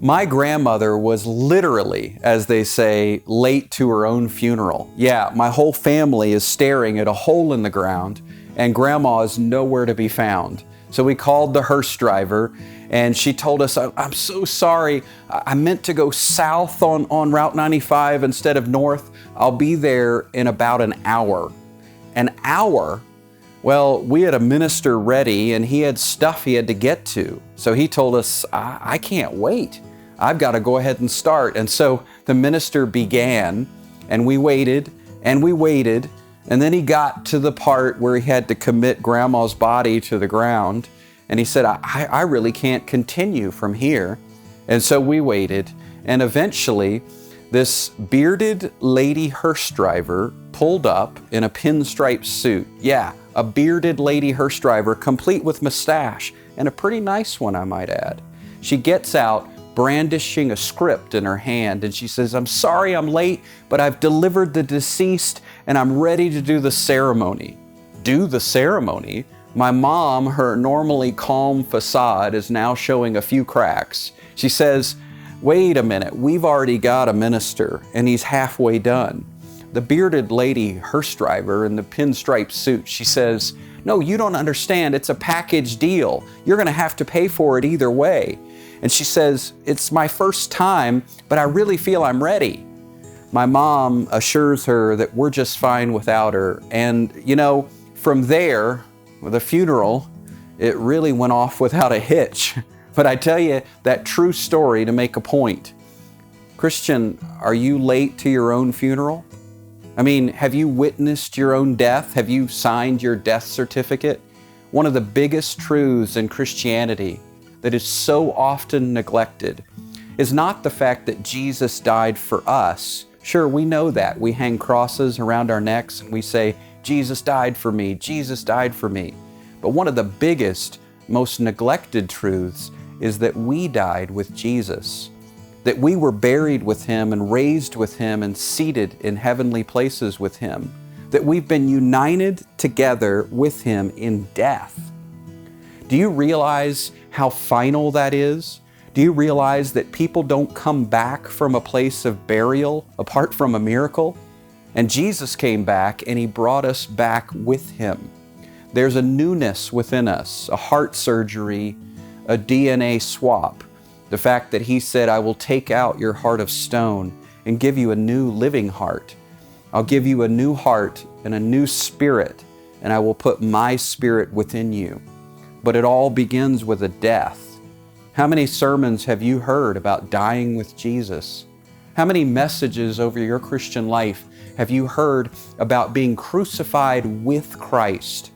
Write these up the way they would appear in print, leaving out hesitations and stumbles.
My grandmother was literally, as they say, late to her own funeral. Yeah, my whole family is staring at a hole in the ground, and Grandma is nowhere to be found. So we called the hearse driver, and she told us, I'm so sorry. I meant to go south on Route 95 instead of north. I'll be there in about an hour. An hour? Well, we had a minister ready, and he had stuff he had to get to. So he told us, I can't wait. I've got to go ahead and start. And so the minister began, and we waited, and we waited, and then he got to the part where he had to commit Grandma's body to the ground, and he said, I really can't continue from here. And so we waited, and eventually this bearded lady hearse driver pulled up in a pinstripe suit. Yeah, a bearded lady hearse driver, complete with mustache, and a pretty nice one, I might add. She gets out, brandishing a script in her hand, and she says, I'm sorry I'm late, but I've delivered the deceased and I'm ready to do the ceremony. Do the ceremony? My mom, her normally calm facade, is now showing a few cracks. She says, wait a minute, we've already got a minister and he's halfway done. The bearded lady hearse driver in the pinstripe suit, she says, no, you don't understand, it's a package deal. You're gonna have to pay for it either way. And she says, it's my first time, but I really feel I'm ready. My mom assures her that we're just fine without her. And you know, from there, with the funeral, it really went off without a hitch. But I tell you that true story to make a point. Christian, are you late to your own funeral? I mean, have you witnessed your own death? Have you signed your death certificate? One of the biggest truths in Christianity that is so often neglected is not the fact that Jesus died for us. Sure, we know that. We hang crosses around our necks and we say, Jesus died for me, Jesus died for me. But one of the biggest, most neglected truths is that we died with Jesus, that we were buried with Him and raised with Him and seated in heavenly places with Him, that we've been united together with Him in death. Do you realize how final that is? Do you realize that people don't come back from a place of burial apart from a miracle? And Jesus came back and He brought us back with Him. There's a newness within us, a heart surgery, a DNA swap. The fact that He said, I will take out your heart of stone and give you a new living heart. I'll give you a new heart and a new spirit, and I will put my spirit within you. But it all begins with a death. How many sermons have you heard about dying with Jesus? How many messages over your Christian life have you heard about being crucified with Christ?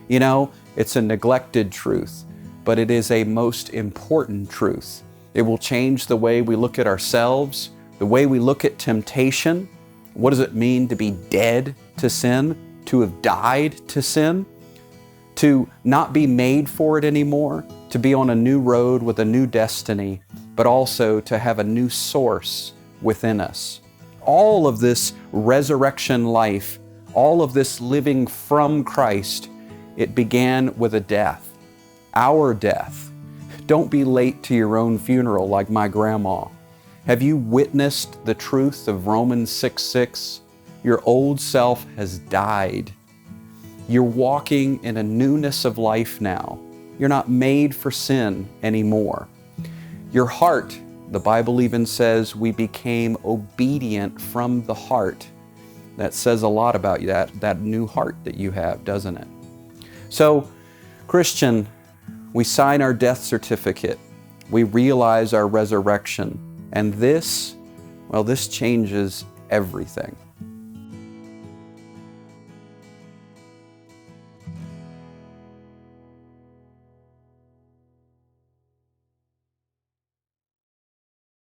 You know, it's a neglected truth, but it is a most important truth. It will change the way we look at ourselves, the way we look at temptation. What does it mean to be dead to sin, to have died to sin? To not be made for it anymore, to be on a new road with a new destiny, but also to have a new source within us. All of this resurrection life, all of this living from Christ, it began with a death, our death. Don't be late to your own funeral like my grandma. Have you witnessed the truth of Romans 6:6? Your old self has died. You're walking in a newness of life now. You're not made for sin anymore. Your heart, the Bible even says, we became obedient from the heart. That says a lot about you, that new heart that you have, doesn't it? So, Christian, we sign our death certificate. We realize our resurrection. And this, well, this changes everything.